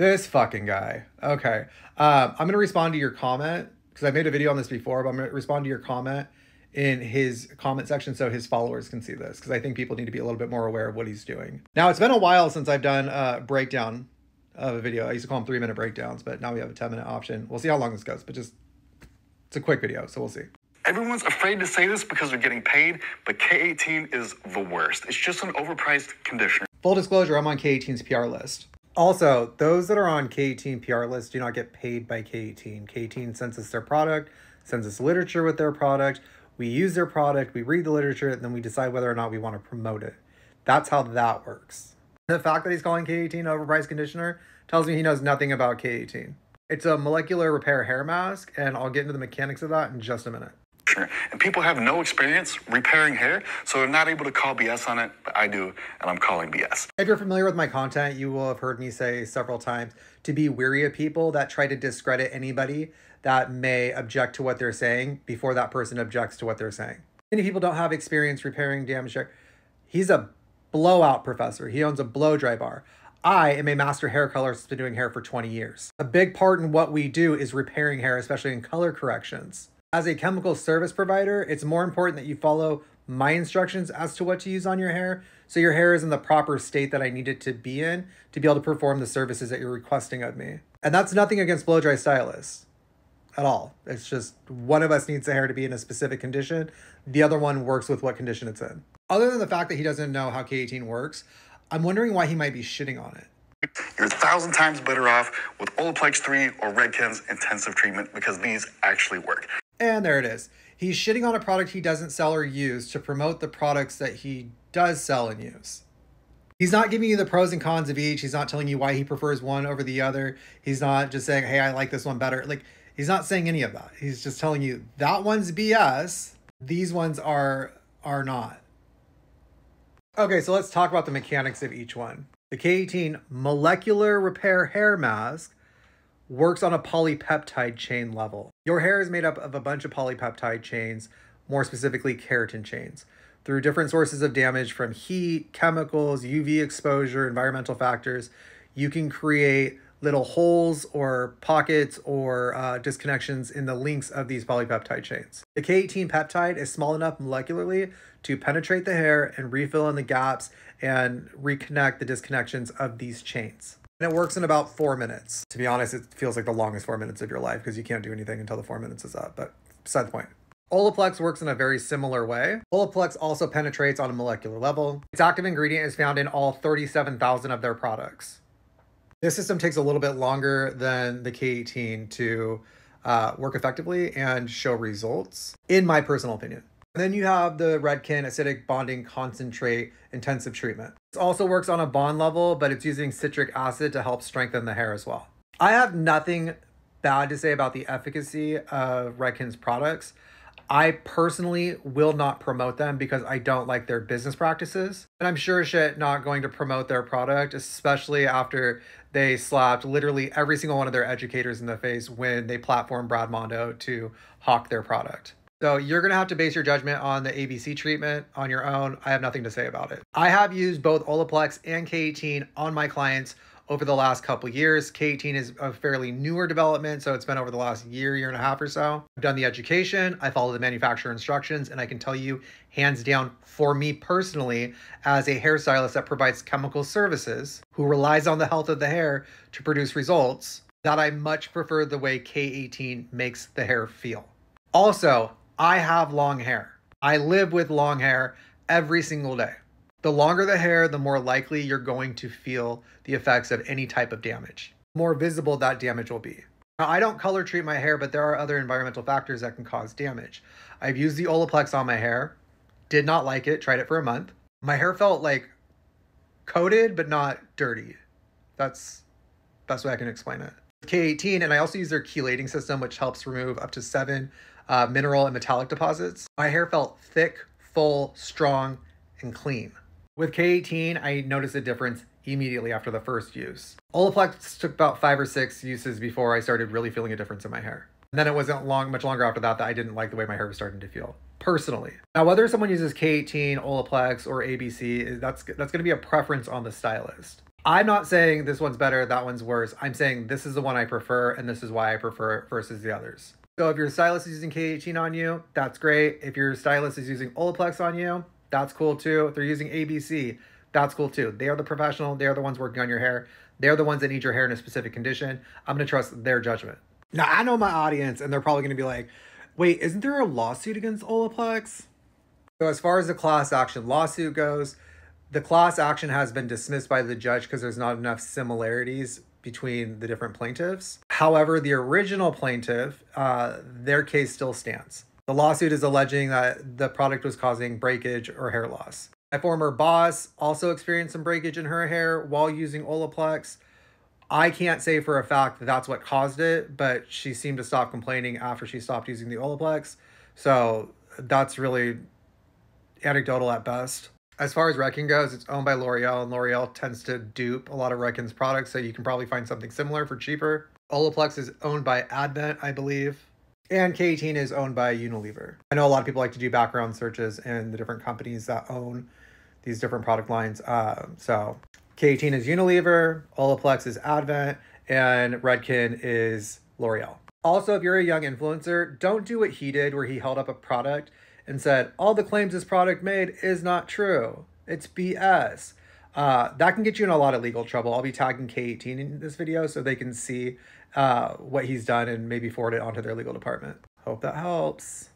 This fucking guy. Okay. I'm going to respond to your comment because I made a video on this before, but I'm going to respond to your comment in his comment section so his followers can see this because I think people need to be a little bit more aware of what he's doing. Now, it's been a while since I've done a breakdown of a video. I used to call them 3-minute breakdowns, but now we have a 10-minute option. We'll see how long this goes, but just it's a quick video, so we'll see. Everyone's afraid to say this because they're getting paid, but K18 is the worst. It's just an overpriced conditioner. Full disclosure, I'm on K18's PR list. Also, those that are on K18 PR list do not get paid by K18. K18 sends us their product, sends us literature with their product. We use their product, we read the literature, and then we decide whether or not we want to promote it. That's how that works. The fact that he's calling K18 an overpriced conditioner tells me he knows nothing about K18. It's a molecular repair hair mask, and I'll get into the mechanics of that in just a minute. And people have no experience repairing hair, so they're not able to call BS on it, but I do, and I'm calling BS. If you're familiar with my content, you will have heard me say several times to be wary of people that try to discredit anybody that may object to what they're saying before that person objects to what they're saying. Many people don't have experience repairing damaged hair. He's a blowout professor. He owns a blow dry bar. I am a master hair colorist, been doing hair for 20 years. A big part in what we do is repairing hair, especially in color corrections. As a chemical service provider, it's more important that you follow my instructions as to what to use on your hair so your hair is in the proper state that I need it to be in to be able to perform the services that you're requesting of me. And that's nothing against blow dry stylists at all. It's just one of us needs the hair to be in a specific condition. The other one works with what condition it's in. Other than the fact that he doesn't know how K18 works, I'm wondering why he might be shitting on it. You're 1,000 times better off with Olaplex 3 or Redken's intensive treatment because these actually work. And there it is. He's shitting on a product he doesn't sell or use to promote the products that he does sell and use. He's not giving you the pros and cons of each. He's not telling you why he prefers one over the other. He's not just saying, hey, I like this one better. Like, he's not saying any of that. He's just telling you that one's BS. These ones are not. Okay, so let's talk about the mechanics of each one. The K18 molecular repair hair mask works on a polypeptide chain level. Your hair is made up of a bunch of polypeptide chains, more specifically keratin chains. Through different sources of damage from heat, chemicals, UV exposure, environmental factors, you can create little holes or pockets or disconnections in the links of these polypeptide chains. The K18 peptide is small enough molecularly to penetrate the hair and refill in the gaps and reconnect the disconnections of these chains. And it works in about 4 minutes. To be honest, it feels like the longest 4 minutes of your life because you can't do anything until the 4 minutes is up, but beside the point. Olaplex works in a very similar way. Olaplex also penetrates on a molecular level. Its active ingredient is found in all 37,000 of their products. This system takes a little bit longer than the K18 to work effectively and show results, in my personal opinion. And then you have the Redken Acidic Bonding Concentrate Intensive Treatment. This also works on a bond level, but it's using citric acid to help strengthen the hair as well. I have nothing bad to say about the efficacy of Redken's products. I personally will not promote them because I don't like their business practices. And I'm sure as shit not going to promote their product, especially after they slapped literally every single one of their educators in the face when they platformed Brad Mondo to hawk their product. So you're going to have to base your judgment on the ABC treatment on your own. I have nothing to say about it. I have used both Olaplex and K18 on my clients over the last couple years. K18 is a fairly newer development, so it's been over the last year and a half or so. I've done the education, I follow the manufacturer instructions, and I can tell you, hands down, for me personally, as a hairstylist that provides chemical services, who relies on the health of the hair to produce results, that I much prefer the way K18 makes the hair feel. Also, I have long hair. I live with long hair every single day. The longer the hair, the more likely you're going to feel the effects of any type of damage. The more visible that damage will be. Now, I don't color treat my hair, but there are other environmental factors that can cause damage. I've used the Olaplex on my hair, did not like it, tried it for a month. My hair felt like coated, but not dirty. That's the best way I can explain it. K18, and I also use their chelating system, which helps remove up to 7 mineral and metallic deposits. My hair felt thick, full, strong, and clean. With K18, I noticed a difference immediately after the first use. Olaplex took about 5 or 6 uses before I started really feeling a difference in my hair. And then it wasn't much longer after that I didn't like the way my hair was starting to feel, personally. Now, whether someone uses K18, Olaplex, or ABC, that's going to be a preference on the stylist. I'm not saying this one's better, that one's worse. I'm saying this is the one I prefer, and this is why I prefer it versus the others. So if your stylist is using K18 on you, that's great. If your stylist is using Olaplex on you, that's cool too. If they're using ABC, that's cool too. They are the professional. They are the ones working on your hair. They're the ones that need your hair in a specific condition. I'm going to trust their judgment. Now, I know my audience, and they're probably going to be like, wait, isn't there a lawsuit against Olaplex? So as far as the class action lawsuit goes, the class action has been dismissed by the judge because there's not enough similarities between the different plaintiffs. However, the original plaintiff, their case still stands. The lawsuit is alleging that the product was causing breakage or hair loss. My former boss also experienced some breakage in her hair while using Olaplex. I can't say for a fact that that's what caused it, but she seemed to stop complaining after she stopped using the Olaplex. So that's really anecdotal at best. As far as Redken goes, it's owned by L'Oreal, and L'Oreal tends to dupe a lot of Redken's products, so you can probably find something similar for cheaper. Olaplex is owned by Advent, I believe, and K18 is owned by Unilever. I know a lot of people like to do background searches in the different companies that own these different product lines. So K18 is Unilever, Olaplex is Advent, and Redken is L'Oreal. Also, if you're a young influencer, don't do what he did where he held up a product and said, all the claims this product made is not true. It's BS. That can get you in a lot of legal trouble. I'll be tagging K18 in this video so they can see what he's done and maybe forward it onto their legal department. Hope that helps.